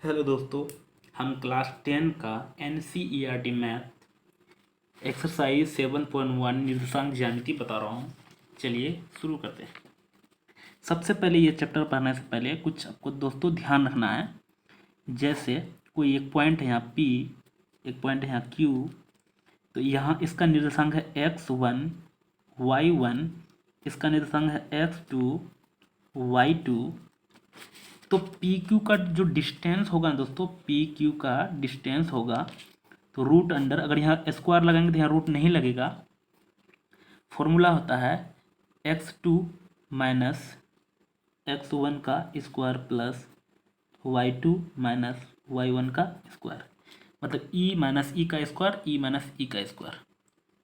Hello दोस्तों, हम class 10 का NCERT मैथ एक्सरसाइज 7.1 निर्देशांक ज्यामिति बता रहा हूँ। चलिए शुरू करते हैं। सबसे पहले ये चैप्टर पढ़ने से पहले कुछ आपको दोस्तों ध्यान रखना है। जैसे कोई एक पॉइंट है यहाँ P, एक पॉइंट है यहाँ Q, तो यहाँ इसका निर्देशांक है x1, y1, इसका निर्देशांक है x2, y2। तो पी क्यू का जो डिस्टेंस होगा ना दोस्तों, पी क्यू का डिस्टेंस होगा तो रूट अंडर, अगर यहाँ स्क्वायर लगाएंगे तो यहाँ रूट नहीं लगेगा। फॉर्मूला होता है x2 माइनस x1 का square plus y2 minus y1 का स्क्वायर, मतलब e माइनस ई का स्क्वायर, e माइनस ई का स्क्वायर।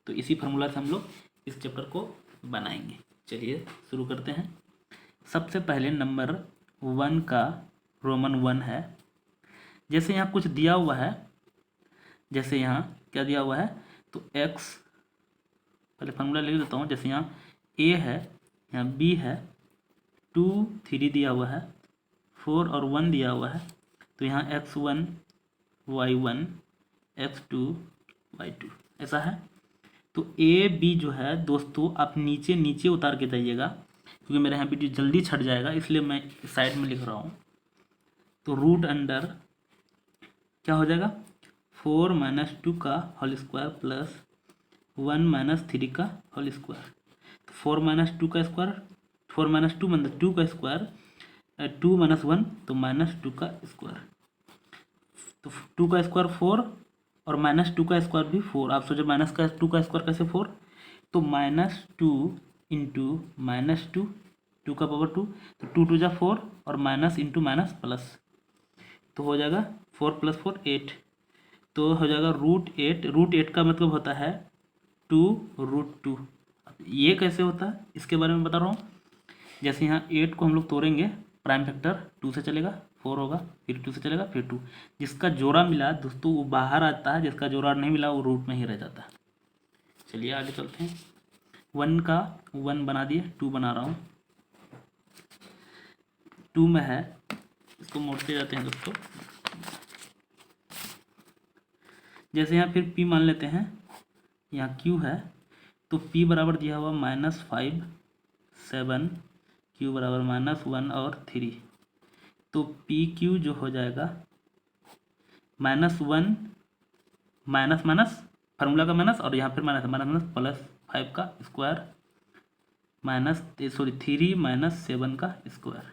तो इसी फार्मूला से हम लोग इस चैप्टर को बनाएंगे। चलिए शुरू करते हैं। सबसे पहले नंबर 1 का रोमन 1 है। जैसे यहाँ कुछ दिया हुआ है, जैसे यहाँ क्या दिया हुआ है, तो x, पहले फार्मूला लिख देता हूँ। जैसे यहाँ a है, यहाँ b है, 2 3 दिया हुआ है, 4 और 1 दिया हुआ है, तो यहाँ x1 y1 x2 y2 ऐसा है। तो a b जो है दोस्तों आप नीचे नीचे उतार के जाइएगा, क्योंकि मेरे यहाँ वीडियो जल्दी छट जाएगा इसलिए मैं साइड में लिख रहा हूँ। तो रूट अंडर क्या हो जाएगा, 4 माइनस 2 का होल स्क्वायर प्लस 1 माइनस 3 का होल स्क्वायर। 4 माइनस 2 का स्क्वायर, 4 माइनस 2 मतलब 2 का स्क्वायर, 2 माइनस 1 तो माइनस 2 का स्क्वायर। तो 2 का स्क्वायर 4 और माइनस 2 का स्क्वायर भी 4। आप सोचो माइनस का 2 का स्क्वायर कैसे 4, तो माइनस 2 इंटू माइनस 2, 2 का पावर 2, तो 2 2 जा 4 और माइनस इंटू माइनस प्लस, तो हो जाएगा 4 प्लस 4 8, तो हो जाएगा रूट 8। रूट 8 का मतलब होता है 2 रूट 2। ये कैसे होता है इसके बारे में बता रहा हूँ। जैसे यहाँ 8 को हम लोग तोड़ेंगे, प्राइम फैक्टर 2 से चलेगा, 4 होगा, फिर 2 से चलेगा, फिर 2। जिसका जोड़ा मिला दोस्तों वो बाहर आता है, जिसका जोड़ा नहीं मिला वो रूट में ही रह जाता है। चलिए आगे चलते हैं। 1 का 1 बना दिए, 2 बना रहा हूँ। 2 में है, इसको मोड़ते जाते हैं दोस्तों। जैसे यहाँ फिर p मान लेते हैं, यहाँ q है, तो p बराबर दिया हुआ -5 7, q बराबर -1 और 3, तो पी क्यू जो हो जाएगा -1 माइनस माइनस फार्मूला का माइनस, और यहाँ फिर माइनस माइनस प्लस 5 का स्क्वायर माइनस 3 माइनस 7 का स्क्वायर।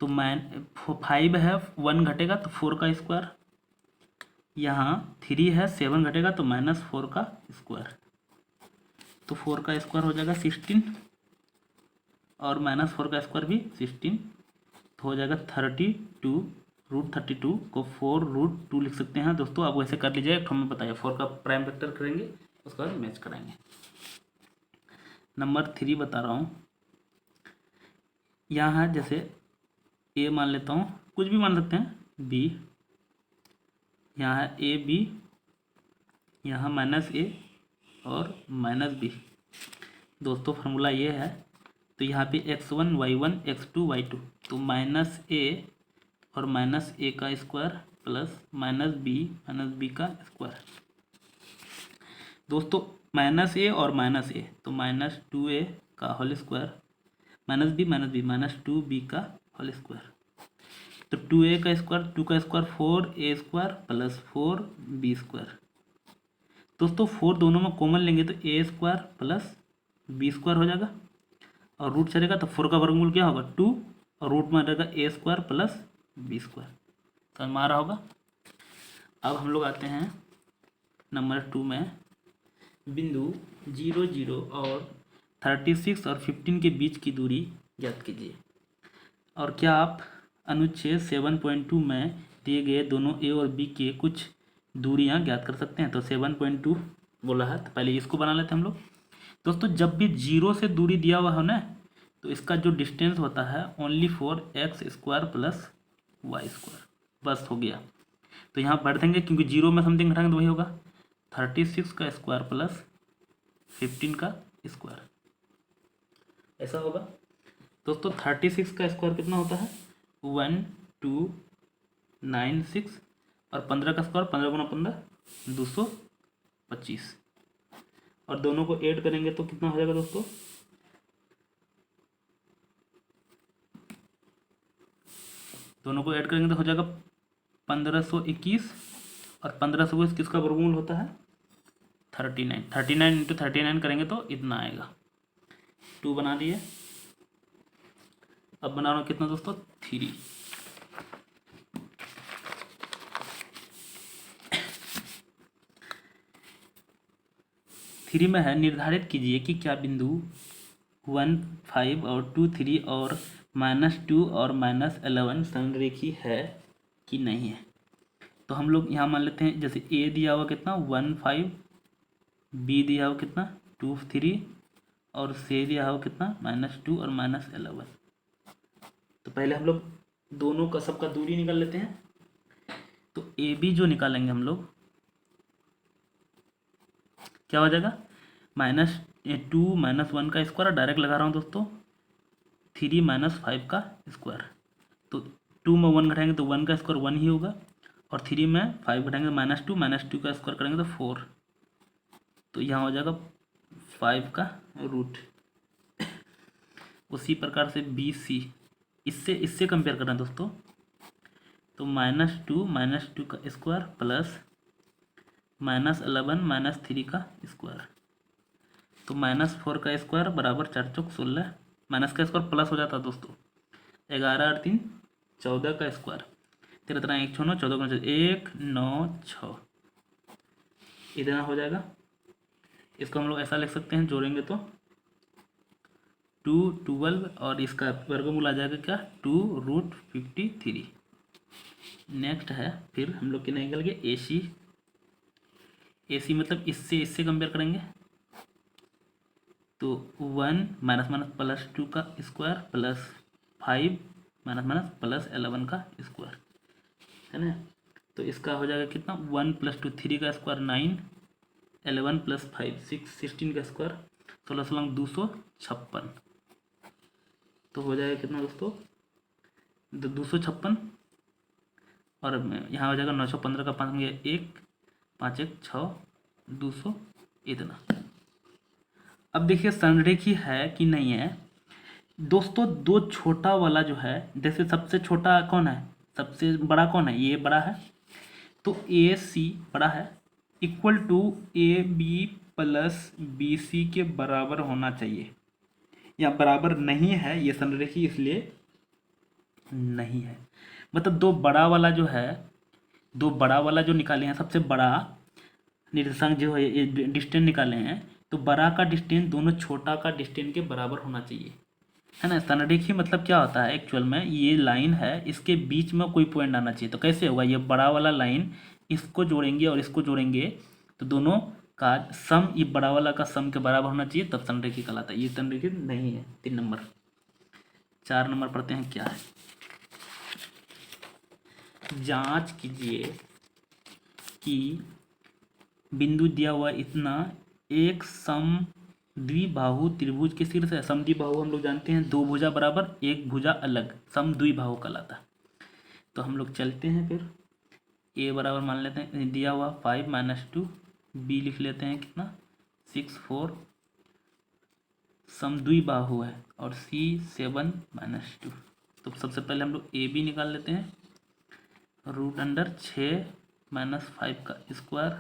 तो 5 है, 1 घटेगा तो 4 का स्क्वायर, यहाँ 3 है, 7 घटेगा तो -4 का स्क्वायर, तो 4 का स्क्वायर हो जाएगा 16 और -4 का स्क्वायर भी 16, तो हो जाएगा 32। रूट 32 को 4 रूट 2 लिख सकते हैं दोस्तों। आप वैसे कर लीजिए, एक हमें बताइए 4 का प्राइम वेक्टर करेंगे, उसका मैच कराएंगे। नंबर 3 बता रहा हूँ। यहाँ है जैसे ए मान लेता हूँ, कुछ भी मान सकते हैं, बी, यहाँ है ए बी, यहाँ -a और -b। दोस्तों फार्मूला ये है, तो यहाँ पे x1 y1 x2 y2, तो -a और -a का स्क्वायर प्लस -b का स्क्वायर। दोस्तों -a और -a तो -2a का होल स्क्वायर, -b -2b का होल स्क्वायर, तो 2a का स्क्वायर, 2 का square 4a square plus 4b square. दोस्तों 4 दोनों में कॉमन लेंगे तो a square plus b square हो जाएगा, और रूट चलेगा तो 4 का वर्गमूल क्या होगा 2, और रूट में रहेगा a square plus b square. समझ में आ रहा होगा। अब हम लोग आते हैं नंबर 2 में। बिंदु 0 0 और 36 और 15 के बीच की दूरी ज्ञात कीजिए। और क्या आप अनुच्छेद 7.2 में दिए गए दोनों ए और बी के कुछ दूरियां ज्ञात कर सकते हैं। तो 7.2 बोला है, तो पहले इसको बना लेते हैं हम लोग। दोस्तों जब भी 0 से दूरी दिया हुआ हो ना, तो इसका जो डिस्टेंस होता है only for x square plus Y square, बस हो गया। तो यहाँ बढ़ देंगे क्योंकि 0 में समथिंग घटाएंगे तो वही होगा 36 का स्क्वायर प्लस 15 का स्क्वायर, ऐसा होगा। दोस्तों 36 का स्क्वायर कितना होता है 1 2 96 और 15 का स्क्वायर 15 गुना 15 225 और दोनों को ऐड करेंगे तो कितना हो जाएगा दोस्तों? दोनों को ऐड करेंगे तो हो जाएगा 1521 और 1521 किसका वर्गमूल होता है? 39। 39 इंटू 39 करेंगे तो इतना आएगा। 2 बना दिए। अब बना रहा हूँ कितना दोस्तों? 3। थ्री में है निर्धारित कीजिए कि क्या बिंदु 1 5 और 2 3 और -2 और -11 समरेखी है कि नहीं है। तो हम लोग यहाँ मान लेते हैं, जैसे ए दिया हुआ कितना 1 5, बी दिया हुआ कितना 2 3 और सी दिया हुआ कितना -2 और -11। तो पहले हम लोग दोनों का सबका दूरी निकाल लेते हैं। तो ए बी जो निकालेंगे हम लोग क्या हो जाएगा? -2 -1 का स्क्वायर डायरेक्ट लगा रहा हूँ दोस्तों, 3 -5 का स्क्वायर। तो 2 में 1 घटाएंगे तो 1 का स्क्वायर 1 ही होगा और 3 में 5 घटाएंगे तो -2 का स्क्वायर करेंगे तो 4। तो यहाँ हो जाएगा 5 का रूट। उसी प्रकार से BC इससे कंपेयर करना दोस्तों। तो -2 का स्क्वायर प्लस -11 -3 का स्क्वायर। तो -4 का स्क्वायर बराबर 4 चौक 16, माइनस का स्क्वायर प्लस हो जाता है दोस्तों। 11 और 3 14 का स्क्वायर। 13 1 6 9 14 का 1 9 6 इतना हो जाएगा। इसको हम लोग ऐसा लिख सकते हैं, जोड़ेंगे तो 2 12 और इसका वर्गमूल आ जाएगा क्या 2√53। नेक्स्ट है फिर हम लोग कितना निकल गया AC मतलब इससे कंपेयर करेंगे तो 1 -+2 का स्क्वायर प्लस 5 -++11 का स्क्वायर है ना। तो इसका हो जाएगा कितना 1 + 2 3 का स्क्वायर 9, 11 + 5 6 16 का स्क्वायर 16 16 256। तो हो जाएगा कितना दोस्तों 256 और यहाँ हो जाएगा 915 का 5 में 1 5 1 6 200 इतना। अब देखिए संरेखी है कि नहीं है दोस्तों। दो छोटा वाला जो है, जैसे सबसे छोटा कौन है, सबसे बड़ा कौन है, ये बड़ा है तो AC बड़ा है इक्वल टू AB + BC के बराबर होना चाहिए। या बराबर नहीं है ये संरेखी, इसलिए नहीं है। मतलब दो बड़ा वाला जो है, दो बड़ा वाला जो निकाले हैं, सबसे बड़ा निर्देशांक जो है डिस्टेंस निकाले हैं, तो बड़ा का डिस्टेंस दोनों छोटा का डिस्टेंस के बराबर होना चाहिए, है ना। संरेखी मतलब क्या होता है एक्चुअल में, ये लाइन है इसके बीच में कोई पॉइंट आना चाहिए। तो कैसे होगा, ये बड़ा वाला लाइन इसको जोड़ेंगे और इसको जोड़ेंगे तो दोनों का सम, ये बड़ा वाला का सम के बराबर होना चाहिए, तब संरेखी कहलाता है। ये संरेखी नहीं है। 3 नंबर। 4 नंबर पढ़ते हैं क्या है। जांच कीजिए कि बिंदु दिया हुआ इतना एक सम द्विबाहु त्रिभुज के शीर्ष है। समद्विबाहु हम लोग जानते हैं, दो भुजा बराबर एक भुजा अलग, समद्विबाहु कहलाता है। तो हम लोग चलते हैं फिर ए बराबर मान लेते हैं, दिया हुआ 5 - 2, बी लिख लेते हैं कितना 6 4, समद्विबाहु है, और सी 7 - 2। तो सबसे पहले हम लोग ए बी निकाल लेते हैं। √6 - 5 का स्क्वायर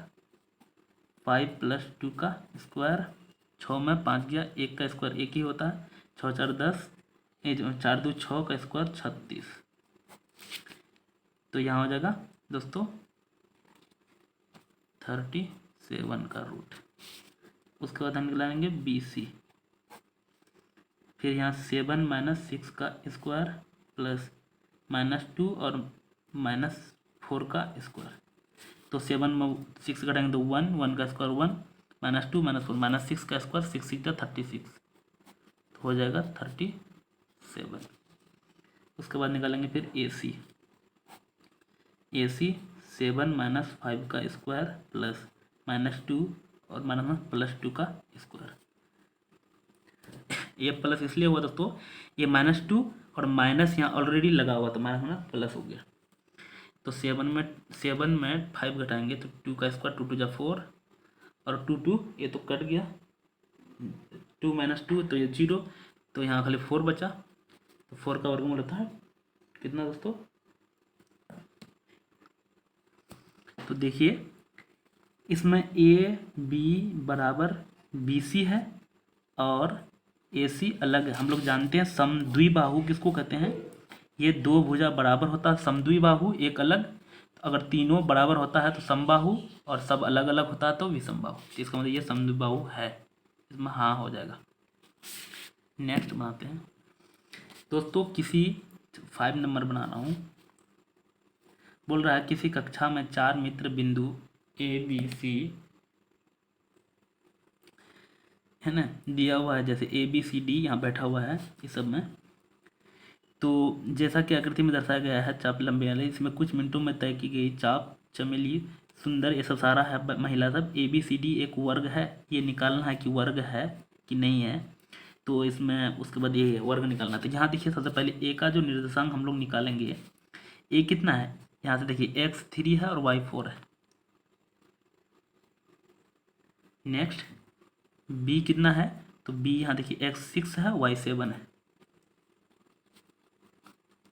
5 + 2 का स्क्वायर 6 में 5 गया, 1 का स्क्वायर 1 ही होता है, 6 4 10, 4 2 6 का स्क्वायर 36। तो यहाँ हो जाएगा दोस्तों 37 का रूट। उसके बाद हम निकालेंगे BC। फिर यहाँ 7 - 6 का स्क्वायर प्लस -2 और -4 का स्क्वायर। तो 7 में 6 घटाएंगे तो 1 1 का स्क्वायर 1 -2 -4 -6 का स्क्वायर 6 6 36। तो हो जाएगा 37। उसके बाद निकालेंगे फिर AC। 7 - 5 का स्क्वायर प्लस -2 और +2 का स्क्वायर। ये प्लस इसलिए हुआ दोस्तों, ये -2 और माइनस यहाँ ऑलरेडी लगा हुआ, तो माइनस प्लस हो गया। तो सेवन में 5 घटाएंगे तो 2 का स्क्वायर, 2 2 जा 4 और 2 2 ये तो कट गया, 2 - 2 तो ये 0, तो यहाँ खाली 4 बचा। तो 4 का वर्गमूल होता है कितना दोस्तों? तो देखिए इसमें ए बी बराबर बी सी है और ए सी अलग है। हम लोग जानते हैं समद्विबाहु किसको कहते हैं? ये दो भुजा बराबर होता है समद्विबाहु, एक अलग। अगर तीनों बराबर होता है तो समबाहु और सब अलग अलग होता है तो विषमबाहु। तो इसका मतलब ये समद्विबाहु है, इसमें हाँ हो जाएगा। नेक्स्ट बनाते हैं दोस्तों, किसी 5 नंबर बना रहा हूँ। बोल रहा है किसी कक्षा में 4 मित्र बिंदु ए बी सी है ना दिया हुआ है, जैसे ए बी सी डी यहाँ बैठा हुआ है इस सब में। तो जैसा कि आकृति में दर्शाया गया है चाप लंबे वाले, इसमें कुछ मिनटों में तय की गई चाप चमेली सुंदर, ये सब सारा है महिला सब। ए बी सी डी एक वर्ग है, ये निकालना है कि वर्ग है कि नहीं है। तो इसमें उसके बाद ये वर्ग निकालना। तो यहाँ देखिए सबसे पहले ए का जो निर्देशांक हम लोग निकालेंगे, ए कितना है यहाँ से देखिए x3 है और y4 है। नेक्स्ट बी कितना है, तो बी यहाँ देखिए x6 है y7 है।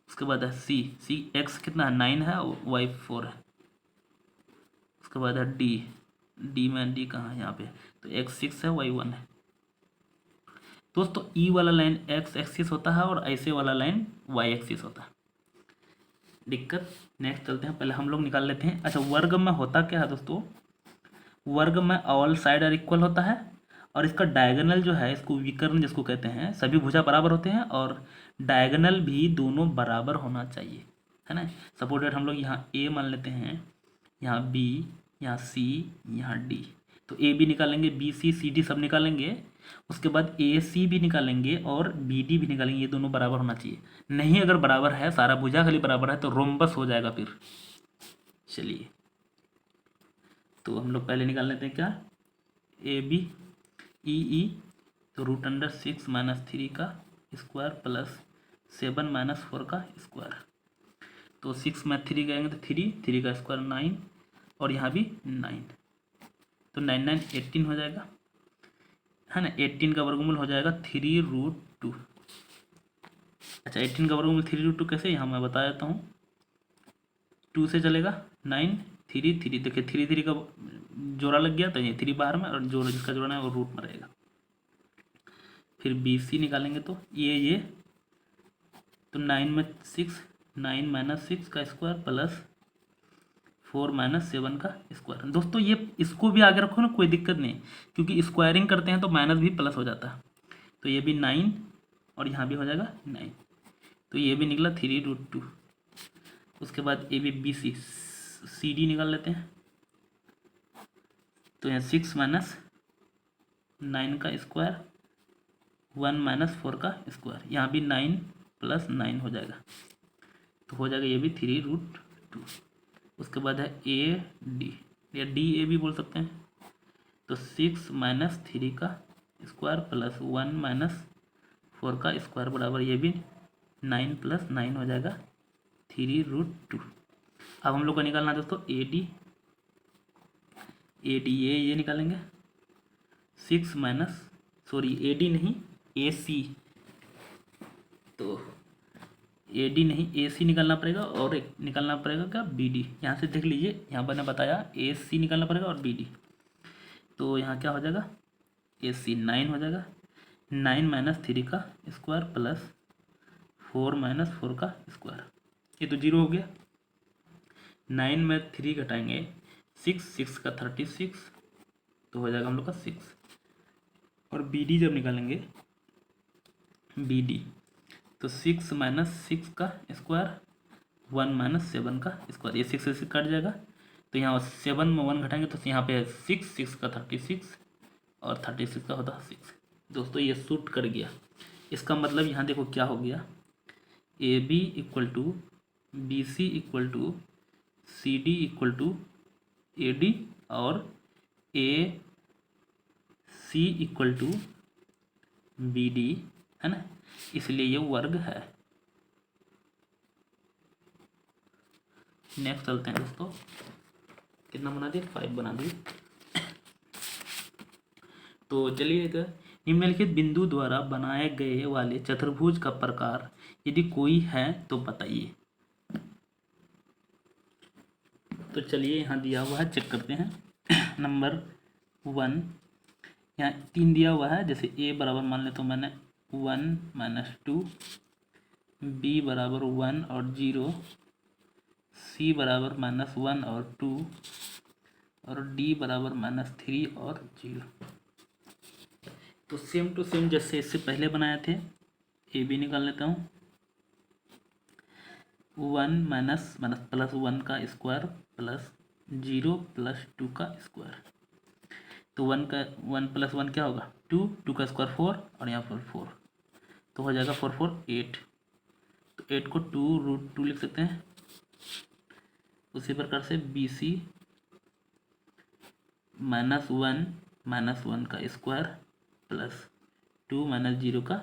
उसके बाद है सी x कितना है 9 है और y4 है। उसके बाद है डी में डी कहाँ है यहाँ पे, तो x6 है y1 है। दोस्तों ई वाला लाइन x एक्सिस होता है और ऐसे वाला लाइन y एक्सिस होता है। दिक्कत नेक्स्ट चलते हैं, पहले हम लोग निकाल लेते हैं। अच्छा वर्ग में होता क्या है दोस्तों, वर्ग में ऑल साइड आर इक्वल होता है और इसका डायगोनल जो है, इसको विकर्ण जिसको कहते हैं, सभी भुजा बराबर होते हैं और डायगोनल भी दोनों बराबर होना चाहिए, है ना। सपोर्टेड हम लोग यहाँ ए मान लेते हैं, यहाँ बी, यहाँ सी, यहाँ डी। तो ए बी निकालेंगे, बी सी डी सब निकालेंगे। उसके बाद ए सी भी निकालेंगे और बी डी भी निकालेंगे, ये दोनों बराबर होना चाहिए। नहीं अगर बराबर है, सारा भुजा खाली बराबर है तो रोम्बस हो जाएगा फिर। चलिए तो हम लोग पहले निकाल लेते हैं क्या, ए बी ई तो √6 - 3 का स्क्वायर प्लस 7 - 4 का स्क्वायर। तो 6 में 3 गएंगे तो 3 का स्क्वायर 9 और यहाँ भी 9, तो 9 9 18 हो जाएगा, है ना। 18 का वर्गमूल हो जाएगा 3√2। अच्छा 18 का वर्गमूल 3√2 कैसे, यहाँ मैं बता देता हूँ। 2 से चलेगा 9 3 3, देखिए 3 3 का जोड़ा लग गया तो ये 3 बाहर में और जोड़ा जिसका जोड़ना है वो रूट में रहेगा। फिर बी सी निकालेंगे तो ये तो 9 में 6, 9 - 6 का स्क्वायर प्लस 4 - 7 का स्क्वायर। दोस्तों ये इसको भी आगे रखो ना, कोई दिक्कत नहीं, क्योंकि स्क्वायरिंग करते हैं तो माइनस भी प्लस हो जाता है। तो ये भी 9 और यहाँ भी हो जाएगा 9, तो ये भी निकला 3√2। उसके बाद A B B C D निकाल लेते हैं। तो यहाँ 6 - 9 का स्क्वायर 1 - 4 का स्क्वायर, यहाँ भी 9 + 9 हो जाएगा, तो हो जाएगा ये भी 3√2। उसके बाद है ए डी या डी ए भी बोल सकते हैं। तो 6 - 3 का स्क्वायर प्लस 1 - 4 का स्क्वायर बराबर ये भी 9 + 9 हो जाएगा 3√2। अब हम लोग को निकालना है दोस्तों ए डी ये निकालेंगे। 6 सॉरी ए डी नहीं ए सी, तो ए डी नहीं ए सी निकालना पड़ेगा और एक निकालना पड़ेगा क्या बी डी। यहाँ से देख लीजिए, यहाँ पर मैंने बताया ए सी निकालना पड़ेगा और बी डी। तो यहाँ क्या हो जाएगा, ए सी 9 हो जाएगा, 9 - 3 का स्क्वायर प्लस 4 - 4 का स्क्वायर, ये तो 0 हो गया। 9 में 3 घटाएंगे 6 का 36, तो हो जाएगा हम लोग का 6। और बी डी जब निकालेंगे बी डी, तो 6 - 6 का स्क्वायर 1 - 7 का स्क्वायर, ये 6 से कट जाएगा। तो यहाँ 7 में 1 घटाएंगे तो यहाँ पे 6 का 36 और 36 का होता है 6। दोस्तों ये सूट कर गया। इसका मतलब यहाँ देखो क्या हो गया, A B equal to B C equal to C D equal to A D और A C equal to B D, है ना, इसलिए ये वर्ग है। नेक्स्ट चलते हैं दोस्तों, कितना बना दिए, 5 बना दिए। तो चलिए, निम्नलिखित बिंदु द्वारा बनाए गए वाले चतुर्भुज का प्रकार यदि कोई है तो बताइए। तो चलिए यहाँ दिया हुआ है, चेक करते हैं। नंबर 1, यहाँ 3 दिया हुआ है, जैसे ए बराबर मान ले तो मैंने 1 - 2, बी बराबर 1 और 0, सी बराबर -1 और 2, और डी बराबर -3 और 0। तो सेम टू सेम जैसे इससे पहले बनाए थे, ए बी निकाल लेता हूँ। 1 माइनस प्लस 1 का स्क्वायर प्लस 0 प्लस 2 का स्क्वायर। तो 1 + 1 क्या होगा, 2, 2 का स्क्वायर 4, और यहाँ पर 4, तो हो जाएगा 4 4 8। तो 8 को 2√2 लिख सकते हैं। उसी प्रकार से बी सी -1 का स्क्वायर प्लस 2 - 0 का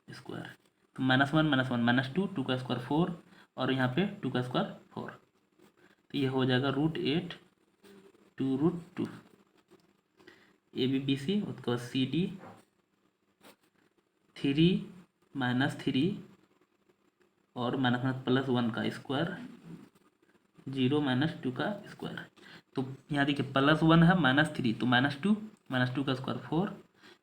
स्क्वायर। तो -1 - 1 -2, 2 का स्क्वायर 4, और यहाँ पे 2 का स्क्वायर 4। तो ये हो जाएगा √8 2√2। ए बी बी सी, उसके बाद सी डी 3 - 3 और +1 का स्क्वायर 0 - 2 का स्क्वायर। तो यहाँ देखिए +1 है -3, तो -2 -2 का स्क्वायर 4,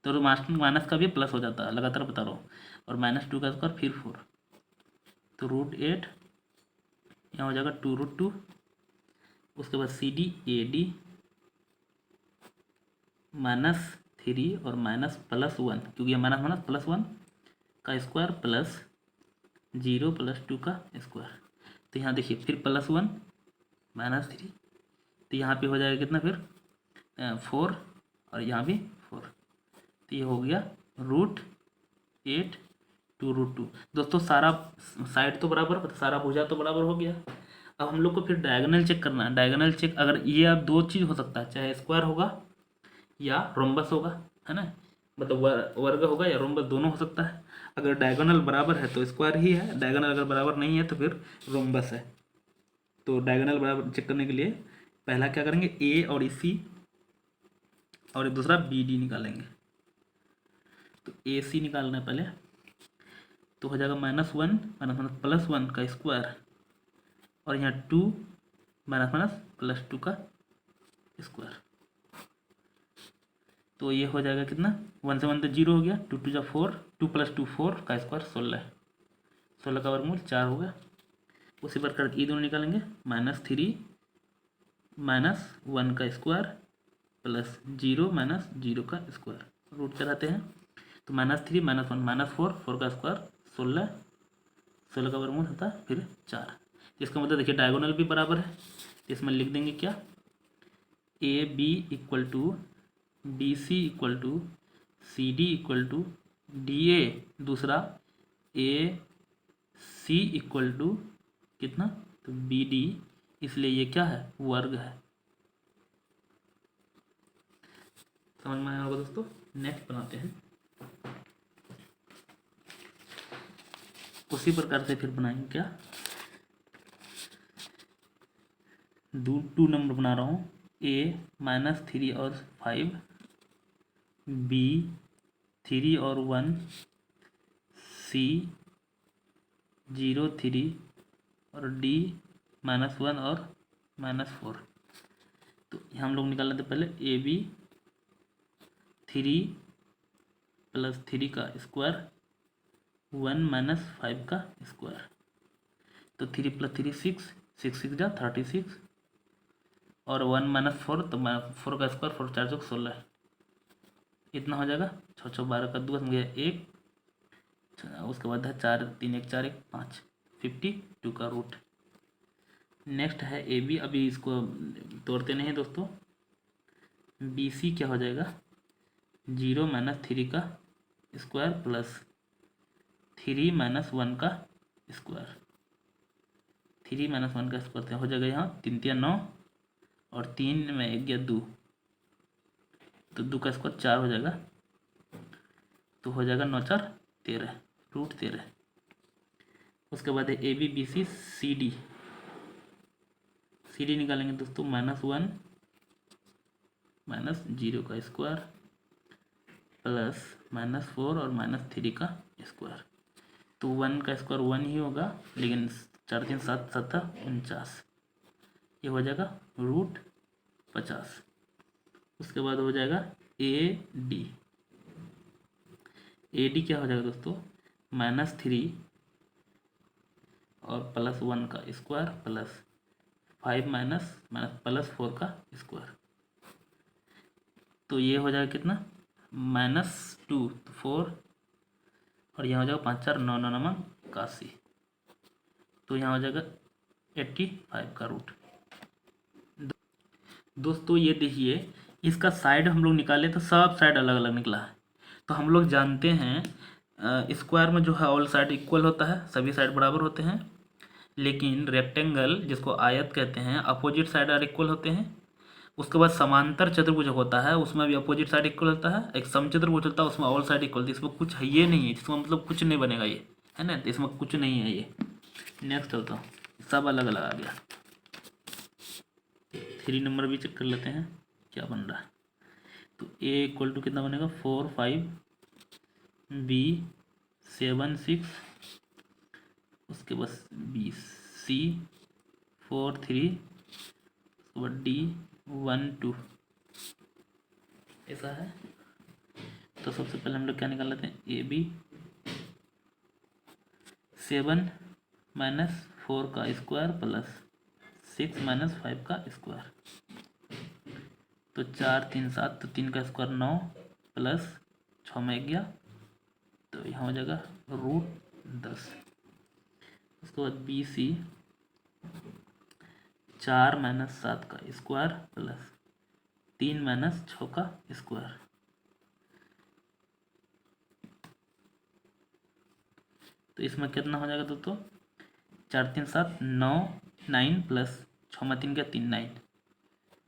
तो माइनस का भी प्लस हो जाता है, लगातार बता रहा हूँ, और -2 का स्क्वायर फिर 4, तो √8 यहाँ हो जाएगा 2√2। उसके बाद सी डी ए डी -3 और +1, क्योंकि ये माइनस +1 का स्क्वायर प्लस 0 + 2 का स्क्वायर। तो यहाँ देखिए फिर +1 -3, तो यहाँ पे हो जाएगा कितना, फिर 4, और यहाँ भी 4। तो ये हो गया √8 2√2। दोस्तों सारा साइड तो बराबर, सारा भुजा तो बराबर हो गया। अब हम लोग को फिर डायगोनल चेक करना है। डायगोनल चेक, अगर ये अब दो चीज़ हो सकता है, चाहे स्क्वायर होगा या रोम्बस होगा, है ना, मतलब वर्ग होगा या रोम्बस, दोनों हो सकता है। अगर डायगोनल बराबर है तो स्क्वायर ही है, डायगोनल अगर बराबर नहीं है तो फिर रोम्बस है। तो डायगोनल बराबर चेक करने के लिए पहला क्या करेंगे, ए और सी, और एक दूसरा बी डी निकालेंगे। तो ए सी निकालना है पहले, तो हो जाएगा -1 +1 का स्क्वायर, और यहाँ 2 +2 का स्क्वायर। तो ये हो जाएगा कितना, 1 से 1 तो 0 हो गया, 2 2 4, 2 + 2 4 का स्क्वायर 16, 16 का वर्गमूल 4 हो गया। उसी प्रकार ये दोनों निकालेंगे, -3 -1 का स्क्वायर प्लस 0 - 0 का स्क्वायर, रूट चलाते हैं। तो -3 -1 -4, 4 का स्क्वायर 16, 16 का वर्गमूल होता है फिर 4। इसका मतलब देखिए डायगोनल भी बराबर है, इसमें लिख देंगे क्या, A B equal to B C equal to C D equal to D A, दूसरा ए सी इक्वल टू कितना, तो बी डी, इसलिए ये क्या है, वर्ग है। समझ में आया होगा दोस्तों। नेक्स्ट बनाते हैं, उसी प्रकार से फिर बनाएंगे क्या, 2 नंबर बना रहा हूँ, ए -3 और 5, बी 3 और 1, सी 0 3, और डी -1 और -4। तो हम लोग निकाल लेते पहले, ए बी 3 + 3 का स्क्वायर 1 - 5 का स्क्वायर। तो 3 + 3 6, 6 6 जा 36, और 1 - 4, तो 4 का स्क्वायर 4 4 16, इतना हो जाएगा। 6 6 12 का 2 गया 1, उसके बाद है 4 3 1 4 1 5, 52 का रूट। नेक्स्ट है ए बी, अभी इसको तोड़ते नहीं दोस्तों। बी सी क्या हो जाएगा, 0 - 3 का स्क्वायर प्लस 3 - 1 का स्क्वायर। 3 - 1 का स्क्वायर हो जाएगा, यहाँ 3 3 9, और 3 में 1 गया 2, तो 2 का स्क्वायर 4 हो जाएगा। तो हो जाएगा 9 4 13, √13। उसके बाद है A B B C C D, C D निकालेंगे दोस्तों, -1 -0 का स्क्वायर प्लस -4 और -3 का स्क्वायर। तो 1 का स्क्वायर 1 ही होगा, लेकिन 4 3 7 7 49, ये हो जाएगा √50। उसके बाद हो जाएगा AD। AD क्या हो जाएगा दोस्तों, -3 और +1 का स्क्वायर प्लस 5 +4 का स्क्वायर। तो ये हो जाएगा कितना, -2 तो 4, और यहाँ हो जाएगा 5 4 9 9 9 81। तो यहाँ हो जाएगा 85 का रूट। दोस्तों ये देखिए, इसका साइड हम लोग निकाले तो सब साइड अलग अलग निकला है। तो हम लोग जानते हैं स्क्वायर में जो है ऑल साइड इक्वल होता है, सभी साइड बराबर होते हैं। लेकिन रेक्टेंगल जिसको आयत कहते हैं, अपोजिट साइड आर इक्वल होते हैं। उसके बाद समांतर चतुर्भुज होता है, उसमें भी अपोजिट साइड इक्वल होता है। एक समचतुर्भुज होता है, उसमें ऑल साइड इक्वल। तो इसमें कुछ है, ये नहीं है, इसमें मतलब कुछ नहीं बनेगा ये, है ना। तो इसमें कुछ नहीं है ये। नेक्स्ट चलता हूँ, सब अलग अलग आ गया। 3 नंबर भी चेक कर लेते हैं क्या बन रहा है। तो A = कितना बनेगा, 4 5, B 7 6, उसके बाद B C 4 3, उसके बाद D 1 2, ऐसा है। तो सबसे पहले हम लोग क्या निकाल लेते हैं, AB 7 -4 का स्क्वायर प्लस 6 -5 का स्क्वायर। तो 4 3 7, तो 3 का स्क्वायर 9 प्लस 6 में 11, तो यहाँ हो जाएगा √10। उसके बाद BC 4 -7 का स्क्वायर प्लस 3 -6 का स्क्वायर। तो इसमें कितना हो जाएगा दोस्तों, 4 3 7 9 9 प्लस 6 में 3 का 3 9।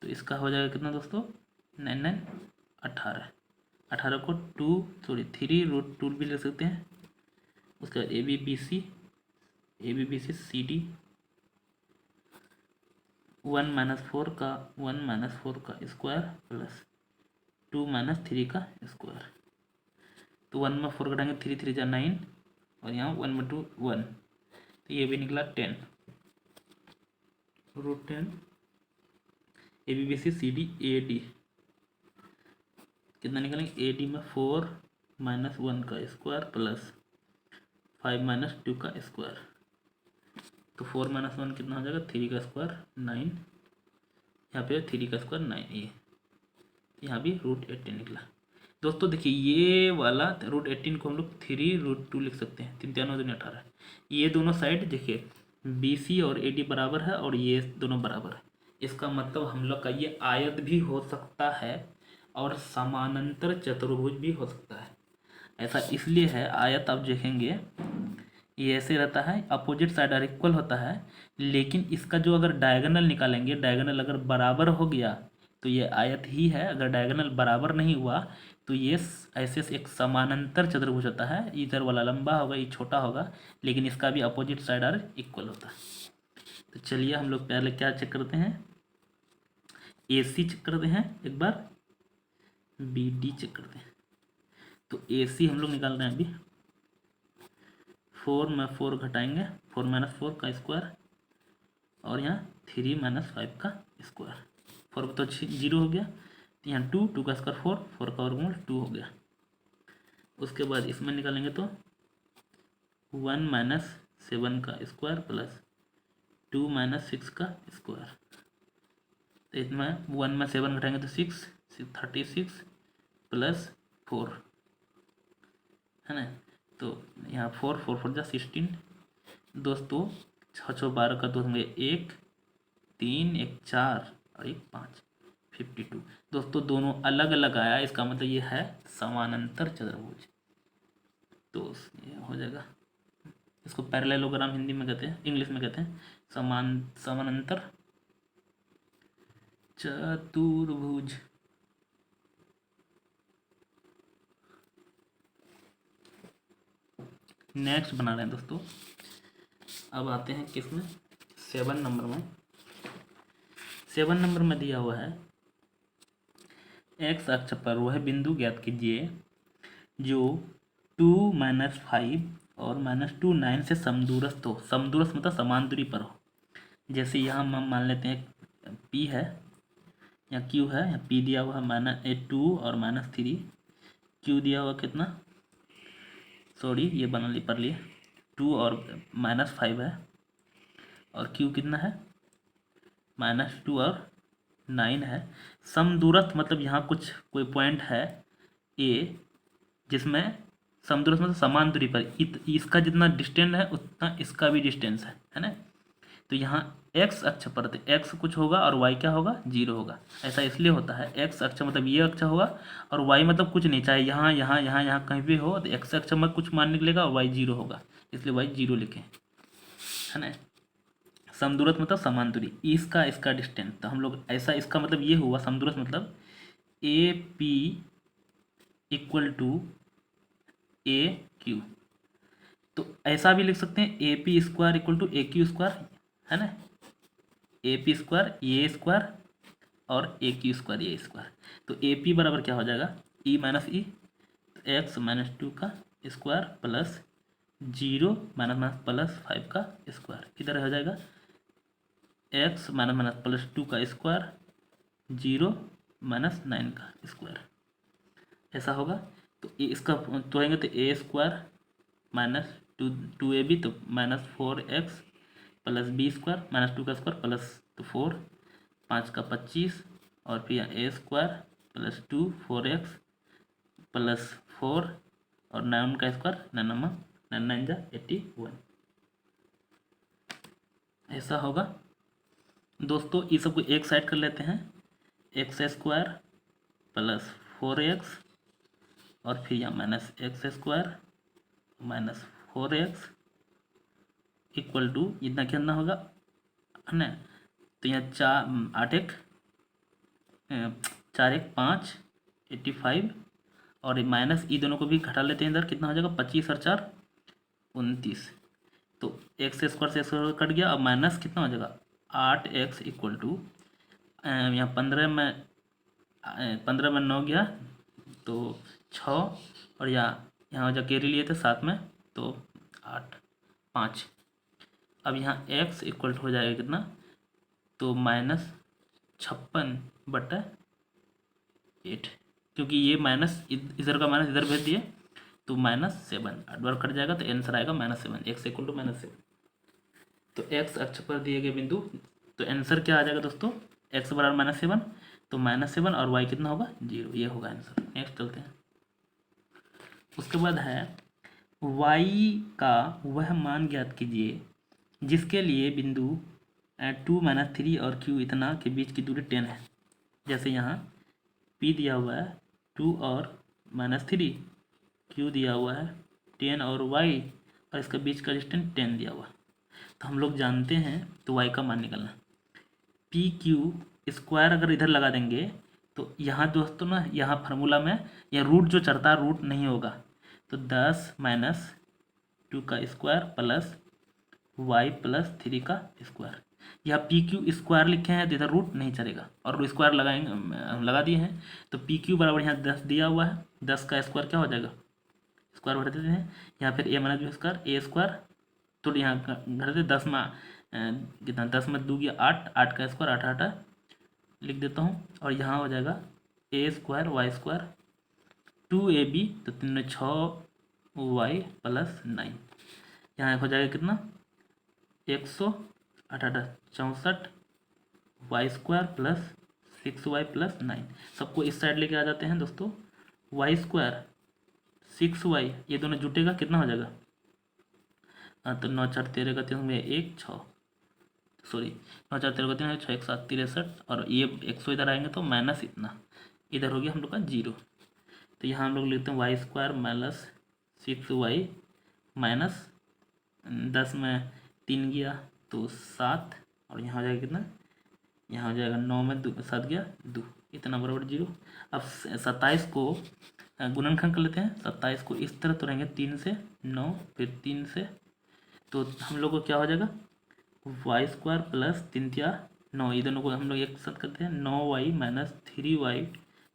तो इसका हो जाएगा कितना दोस्तों, 9 9 18। 18 को 3√2 भी ले सकते हैं। उसका ABBC CD 1 -4 का स्क्वायर प्लस 2 -3 का स्क्वायर। तो 1 में 4 घटाएंगे, 3 3 जा 9, और यहाँ 1 में 2 1, तो ये भी निकला 10, √10। ABBC CD AD कितना निकालेंगे, AD में 4 -1 का स्क्वायर प्लस 5 -2 का स्क्वायर। तो 4 -1 कितना हो जाएगा, 3 का स्क्वायर 9, यहाँ पे 3 का स्क्वायर 9, ये यहाँ भी √18 निकला। दोस्तों देखिए, ये वाला √18 को हम लोग 3√2 लिख सकते हैं, 3 3 2 18। ये दोनों साइड देखिए, BC और AD बराबर है, और ये दोनों बराबर है। इसका मतलब हम लोग का ये आयत भी हो सकता है और समानांतर चतुर्भुज भी हो सकता है। ऐसा इसलिए है, आयत आप देखेंगे ये ऐसे रहता है, अपोजिट साइड आर इक्वल होता है। लेकिन इसका जो अगर डायगोनल निकालेंगे, डायगोनल अगर बराबर हो गया तो ये आयत ही है। अगर डायगोनल बराबर नहीं हुआ तो ये ऐसे एक समानांतर चतुर्भुज होता है। इधर वाला लंबा होगा, ये छोटा होगा, लेकिन इसका भी अपोजिट साइड आर इक्वल होता है। तो चलिए हम लोग पहले क्या चेक करते हैं, AC चेक करते हैं एक बार, BD चेक करते हैं। तो AC हम लोग निकाल रहे हैं अभी, 4 में 4 घटाएंगे, 4 -4 का स्क्वायर, और यहाँ 3 -5 का स्क्वायर। 4 तो 0 हो गया, तो यहाँ 2 का स्क्वायर 4, 4 का वर्गमूल 2 हो गया। उसके बाद इसमें निकालेंगे तो 1 -7 का स्क्वायर प्लस 2 -6 का स्क्वायर। तो इसमें 1 में 7 घटाएंगे तो 6 36 प्लस 4, है ना। तो यहाँ 4 4 4 जा 16। दोस्तों 6 6 12 का 2 होंगे 1 3 1 4 और 1 5, 52। दोस्तों दोनों अलग अलग आया, इसका मतलब ये है समानांतर चतुर्भुज। तो ये हो जाएगा, इसको पैरेललोग्राम हिंदी में कहते हैं, इंग्लिश में कहते हैं समानांतर चतुर्भुज। नेक्स्ट बना रहे हैं दोस्तों, अब आते हैं किसमें, 7 नंबर में। 7 नंबर में दिया हुआ है एक्स अक्ष पर वह बिंदु ज्ञात कीजिए जो 2-5 और -2 9 से समदूरस्थ हो। समदूरस्थ मतलब समान दूरी पर हो। जैसे यहाँ हम मान लेते हैं P है या Q है, या P दिया हुआ है -2 और -3, Q दिया हुआ कितना, सॉरी ये बना ली पर लिए 2 और -5 है, और Q कितना है -2 और 9 है। समदूरस्थ मतलब यहाँ कुछ कोई पॉइंट है A जिसमें समदूरस्थ मतलब समान दूरी पर, इसका जितना डिस्टेंस है उतना इसका भी डिस्टेंस है ना। तो यहाँ एक्स अक्ष पर तो एक्स कुछ होगा और वाई क्या होगा, 0 होगा। ऐसा इसलिए होता है, एक्स अक्ष मतलब ये अक्ष होगा और वाई मतलब कुछ नहीं, चाहे यहाँ यहाँ यहाँ यहाँ कहीं भी हो, तो एक्स अक्ष में कुछ मान निकलेगा और वाई 0 होगा, इसलिए वाई 0 लिखें, है ना। समदूरस्थ मतलब समान दूरी, इसका इसका डिस्टेंस, तो हम लोग ऐसा, इसका मतलब ये हुआ समदूरस्थ मतलब A P equal to A Q. तो ऐसा भी लिख सकते हैं A P square equal to A Q square, है ना। A P square A square और A Q square A square. तो ए पी बराबर क्या हो जाएगा, ई माइनस ई, एक्स -2 का स्क्वायर प्लस 0 -+5 का स्क्वायर, किधर हो जाएगा एक्स -++2 का स्क्वायर 0 -9 का स्क्वायर, ऐसा होगा। तो इसका तोड़ेंगे तो ए स्क्वायर -2ab तो -4x प्लस बी स्क्वायर -2 का स्क्वायर प्लस तो 4, 5 का 25, और फिर यहाँ ए स्क्वायर प्लस 2 4x प्लस 4 और 9 का स्क्वायर 9 जा 81, ऐसा होगा। दोस्तों ये सबको एक साइड कर लेते हैं, एक्स स्क्वायर प्लस 4x और फिर यहाँ -x square -4x equal to इतना कितना होगा, है ना। तो यहाँ 4 1 5 85 और माइनस ई दोनों को भी घटा लेते हैं इधर, कितना हो जाएगा 25 और 4 29। तो एक्स स्क्वायर से स्क्वायर कट गया, अब माइनस कितना हो जाएगा 8x इक्वल टू यहाँ 15 में 9 गया तो 6, और यहाँ हो जा कैरी लिए थे साथ में तो 8 5। अब यहाँ x इक्वल हो जाएगा कितना, तो -56/8, क्योंकि ये माइनस इधर का माइनस इधर भेज दिए तो -7 8 बार कट जाएगा, तो आंसर आएगा -7, x इक्वल टू -7। तो x अक्ष पर दिए गए बिंदु, तो आंसर क्या आ जाएगा दोस्तों, x बराबर -7, तो -7 और y कितना होगा 0, ये होगा आंसर। नेक्स्ट चलते हैं। उसके बाद है y का वह मान ज्ञात कीजिए जिसके लिए बिंदु 2 -3 और q इतना के बीच की दूरी 10 है। जैसे यहाँ p दिया हुआ है 2 और -3, q दिया हुआ है 10 और y, और इसके बीच का डिस्टेंस 10 दिया हुआ। तो हम लोग जानते हैं, तो y का मान निकलना, पी क्यू स्क्वायर अगर इधर लगा देंगे तो यहाँ दोस्तों ना, यहाँ फार्मूला में यह रूट जो चढ़ता है रूट नहीं होगा, तो 10 - 2 का स्क्वायर प्लस y प्लस 3 का स्क्वायर। यह पी क्यू स्क्वायर लिखे हैं तो इधर रूट नहीं चलेगा, और स्क्वायर लगाएंगे, हम लगा दिए हैं। तो पी क्यू बराबर यहाँ 10 दिया हुआ है, 10 का स्क्वायर क्या हो जाएगा, स्क्वायर भर देते हैं, यहाँ फिर a - b square A square, तो यहाँ घर से 10 में कितना 10 में 2 गया 8, 8 का स्क्वायर 8 8 लिख देता हूँ, और यहाँ हो जाएगा ए स्क्वायर वाई स्क्वायर 2ab, तो 3 में 6y प्लस 9, यहाँ हो जाएगा कितना 108 64 Y square plus 6y plus 9। सबको इस साइड लेके आ जाते हैं दोस्तों, वाई स्क्वायर 6y ये दोनों जुटेगा कितना हो जाएगा, हाँ तो 9 4 13 का 3 में 1 6, सॉरी 9 4 13 का 3 6 1 7 63, और ये 100 इधर आएंगे तो माइनस इतना, इधर हो गया हम लोग का 0। तो यहाँ हम लोग लिखते हैं Y square minus 6y minus 10 में 3 गया तो 7, और यहाँ हो जाएगा कितना, यहाँ हो जाएगा 9 में 7 गया 2, इतना बराबर 0। अब 27 को गुणनखंड कर लेते हैं, 27 को इस तरह तोड़ेंगे 3 से 9 फिर 3 से, तो हम लोग को क्या हो जाएगा वाई स्क्वायर प्लस 3 × 9, ये दोनों को हम लोग एक साथ करते हैं। 9y minus 3y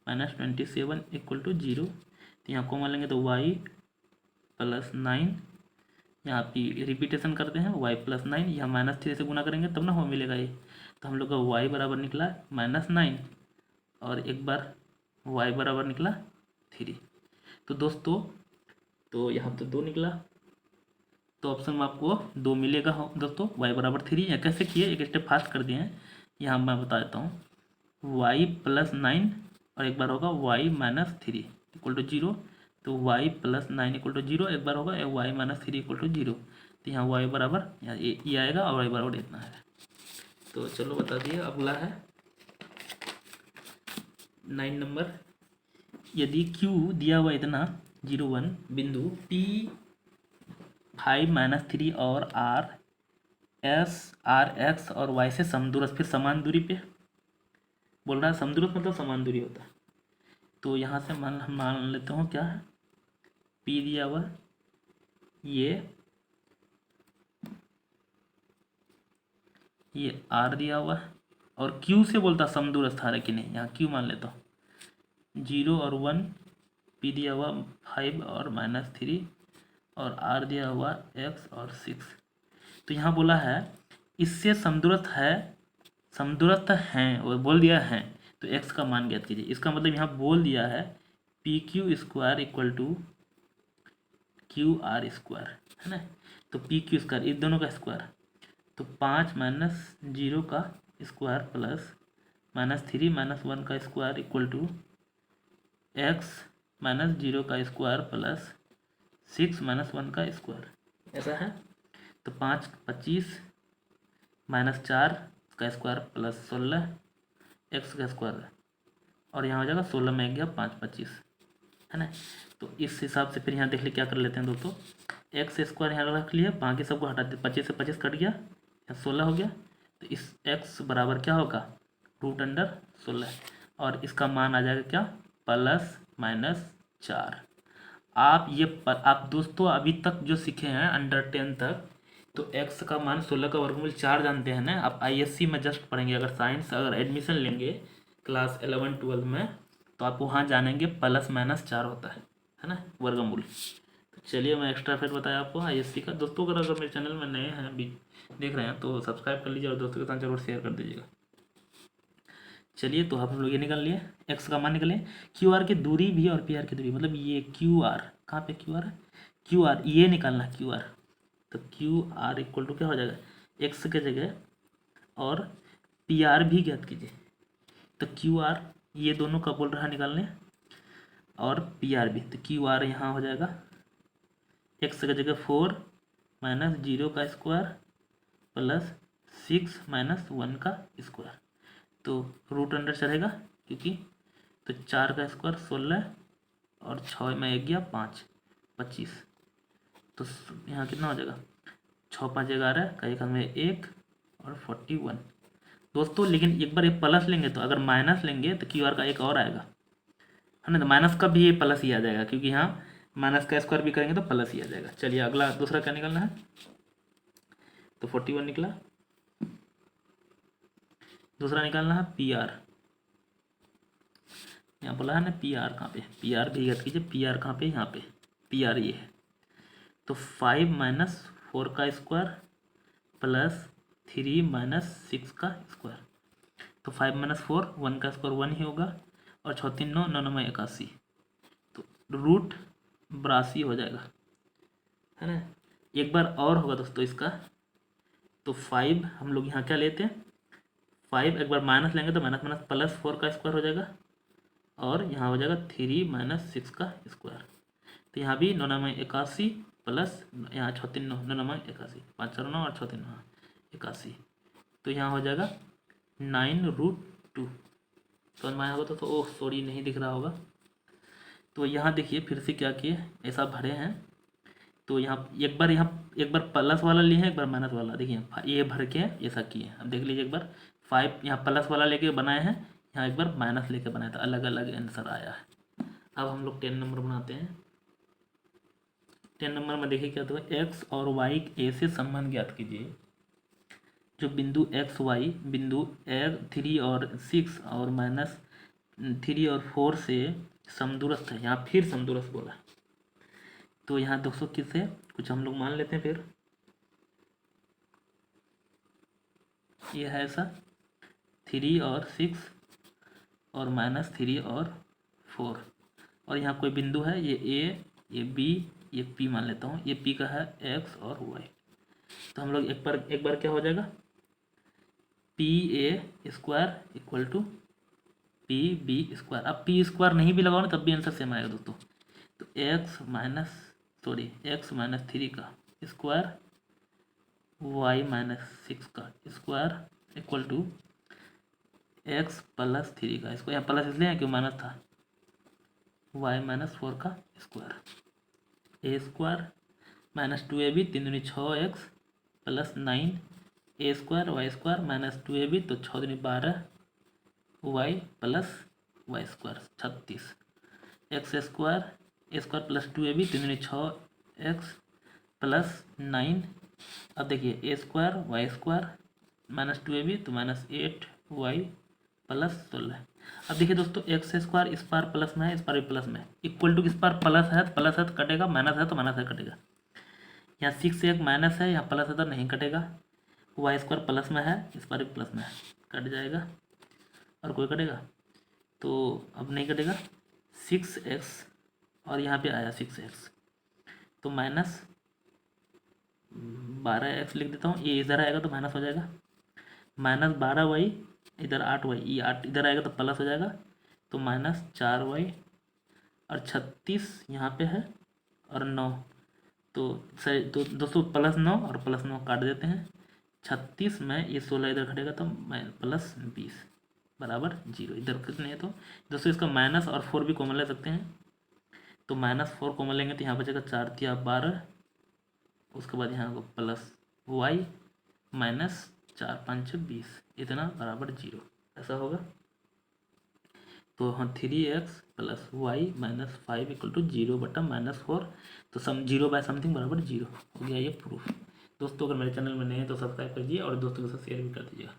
minus 27 equal to 0। तो यहाँ कॉमन लेंगे तो y प्लस 9, यहाँ पे रिपीटेशन करते हैं y प्लस 9, यहाँ माइनस 3 से गुना करेंगे तब ना हो मिलेगा ये। तो हम लोग का y बराबर निकला -9 और एक बार y बराबर निकला 3। तो दोस्तों तो यहाँ तो 2 निकला, तो ऑप्शन में आपको 2 मिलेगा दोस्तों, y बराबर 3। या कैसे किए, एक स्टेप फास्ट कर दिए हैं, यहाँ मैं बता देता हूँ। y प्लस 9 और एक बार होगा y माइनस 3 इक्वल टू 0। तो y प्लस 9 इक्वल टू 0 एक बार होगा, y माइनस 3 इक्वल टू 0। तो यहाँ y बराबर यहाँ ये आएगा और y बराबर इतना है। तो चलो बता दिए। अगला है 9 नंबर। यदि q दिया हुआ इतना 0 1 बिंदु p 5 माइनस 3 और r x और y से समदूरस्थ, फिर समान दूरी पे बोल रहा है। समदूरस्थ मतलब समान दूरी होता है। तो यहाँ से मान लेता हूँ क्या है, p दिया हुआ, ये r दिया हुआ और q से बोलता समदूरस्थ है कि नहीं, यहाँ q मान लेता हूँ। 0 और 1, p दिया हुआ 5 और माइनस 3 और r दिया हुआ x और 6। तो यहाँ बोला है इससे समदूरस्थ हैं और बोल दिया है, तो x का मान ज्ञात कीजिए। इसका मतलब यहाँ बोल दिया है P Q square equal to Q R square, है ना। तो पी क्यू स्क्वायर इस दोनों का स्क्वायर, तो 5 माइनस 0 का स्क्वायर प्लस माइनस 3 माइनस 1 का square equal to x minus 0 का स्क्वायर प्लस 6 माइनस 1 का स्क्वायर, ऐसा है। तो 5 25 माइनस 4 का स्क्वायर प्लस 16 एक्स का स्क्वायर, और यहाँ हो जाएगा 16 में 1 गया 5 25, है ना। तो इस हिसाब से फिर यहाँ देख ले क्या कर लेते हैं दोस्तों, एक्स स्क्वायर यहाँ रख लिया, बाकी सबको हटा दिया, 25 से 25 कट गया, यहाँ 16 हो गया। तो इस एक्स बराबर क्या होगा, √16, और इसका मान आ जाएगा क्या, +-4। आप दोस्तों अभी तक जो सीखे हैं अंडर 10 तक, तो x का मान 16 का वर्गमूल 4 जानते हैं ना। आप ISC में जस्ट पढ़ेंगे, अगर एडमिशन लेंगे क्लास 11 12 में, तो आप वहाँ जानेंगे +-4 होता है ना वर्गमूल। तो चलिए मैं एक्स्ट्रा फिर बताया आपको ISC का। दोस्तों अगर मेरे चैनल में नए हैं अभी देख रहे हैं तो सब्सक्राइब कर लीजिए और दोस्तों के साथ जरूर शेयर कर दीजिएगा। चलिए तो हम लोग ये निकाल लिए, x का मान निकाले, क्यू आर की दूरी भी और पी आर की दूरी, मतलब ये क्यू आर कहाँ पे, क्यू आर ये निकालना क्यू आर। तो क्यू आर इक्वल टू क्या हो जाएगा, एक्स के जगह और पी आर भी ज्ञात कीजिए। तो क्यू आर ये दोनों का बोल रहा है निकालने, और पी आर भी। तो क्यू आर यहाँ हो जाएगा एक्स की जगह 4 माइनस 0 का स्क्वायर प्लस 6 माइनस 1 का स्क्वायर। तो रूट अंडर चलेगा क्योंकि, तो 4 का स्क्वायर 16 और 6 में 1 गया 5 25। तो यहाँ कितना हो जाएगा, 6 5 11 का एक में 1 और 41 दोस्तों। लेकिन एक बार ये प्लस लेंगे, तो अगर माइनस लेंगे तो क्यू आर का एक और आएगा, है ना। तो माइनस का भी ये प्लस ही आ जाएगा, क्योंकि यहाँ माइनस का स्क्वायर भी करेंगे तो प्लस ही आ जाएगा। चलिए अगला दूसरा क्या निकालना है, तो 41 निकला। दूसरा निकालना है पी आर, यहाँ बोला है ना पी आर कहाँ पे, पी आर भी याद कीजिए, पी आर कहाँ पे, यहाँ पे पी आर ये है। तो 5 माइनस 4 का स्क्वायर प्लस 3 माइनस 6 का स्क्वायर। तो 5 माइनस 4 1 का स्क्वायर 1 ही होगा, और 6 3 9 9 9 81, तो √82 हो जाएगा, है ना। एक बार और होगा दोस्तों इसका, तो 5 हम लोग यहाँ क्या लेते हैं, 5 एक बार माइनस लेंगे तो माइनस माइनस प्लस 4 का स्क्वायर हो जाएगा, और यहाँ हो जाएगा 3 माइनस 6 का स्क्वायर। तो यहाँ भी 9 9 81 प्लस यहाँ 6 3 9 9 9 81, 5 4 9 और 6 3 9 81। तो यहाँ हो जाएगा 9√2। समझ में आया होगा तो ओह सॉरी नहीं दिख रहा होगा। तो यहाँ देखिए फिर से क्या किए, ऐसा भरे हैं। तो यहाँ एक बार प्लस वाला लिए हैं, एक बार माइनस वाला, देखिए ये भर के ऐसा किए। अब देख लीजिए एक बार 5 यहाँ प्लस वाला लेके बनाए हैं, यहाँ एक बार माइनस लेके बनाया था, अलग अलग आंसर आया है। अब हम लोग 10 नंबर बनाते हैं। 10 नंबर में देखिए क्या तो एक्स और वाई ए से संबंध ज्ञात कीजिए। जो बिंदु एक्स वाई बिंदु 3 और 6 और -3 और 4 से समदूरस्थ है। यहाँ फिर समदूरस्थ बोला, तो यहाँ दोस्तों किससे कुछ हम लोग मान लेते हैं। फिर ये है ऐसा 3 और 6 और -3 और 4, और यहाँ कोई बिंदु है, ये ए, ये बी, ये पी मान लेता हूँ। ये पी का है एक्स और वाई। तो हम लोग एक बार क्या हो जाएगा, P A square equal to P B square. अब पी स्क्वायर नहीं भी लगाओ ना तब भी आंसर सेम आएगा दोस्तों। तो एक्स माइनस 3 का स्क्वायर वाई -6 का square equal to x plus 3 का स्क्वायर। यहाँ प्लस इसलिए है क्यों माइनस था, वाई -4 का स्क्वायर। ए स्क्वायर -2ab 3 दूनी 6x plus 9 A square Y square -2ab तो 6 दूनी 12 Y plus Y square 36 X square A square plus 2ab 3 दूनी 6x प्लस 9। अब देखिए ए स्क्वायर वाई स्क्वायर -2ab तो -8 वाई प्लस 16। अब देखिए दोस्तों एक्स स्क्वायर इस पार प्लस में है, इस पार भी प्लस में है, इक्वल टू इस पार प्लस है तो कटेगा, माइनस है तो माइनस है कटेगा। यहाँ 6 से एक माइनस है, यहाँ प्लस है तो नहीं कटेगा। वाई स्क्वायर प्लस में है, इस पार भी प्लस में है, कट जाएगा। और कोई कटेगा तो अब नहीं कटेगा। 6x और यहाँ पे आया 6x तो -12x लिख देता हूँ। ये इधर आएगा तो माइनस हो जाएगा, -12y इधर 8y, ये 8 इधर आएगा तो प्लस हो जाएगा, तो -4y और 36 यहाँ पे है और 9 तो सही। तो दोस्तों +9 और +9 काट देते हैं। 36 में ये 16 इधर घटेगा तो +20 बराबर 0। इधर कुछ नहीं है तो दोस्तों इसका माइनस और 4 भी कॉमन ले सकते हैं। तो -4 कॉमन लेंगे तो यहाँ बचेगा 4 तिया 12, उसके बाद यहाँ को प्लस वाई -4 5 20 इतना बराबर 0 ऐसा होगा। तो हाँ 3x plus Y -5 equal to 0 बटा -4, तो 0 बाय समथिंग बराबर 0 हो गया ये प्रूफ। दोस्तों अगर मेरे चैनल में नए हैं तो सब्सक्राइब कीजिए और दोस्तों के साथ शेयर भी कर दीजिएगा।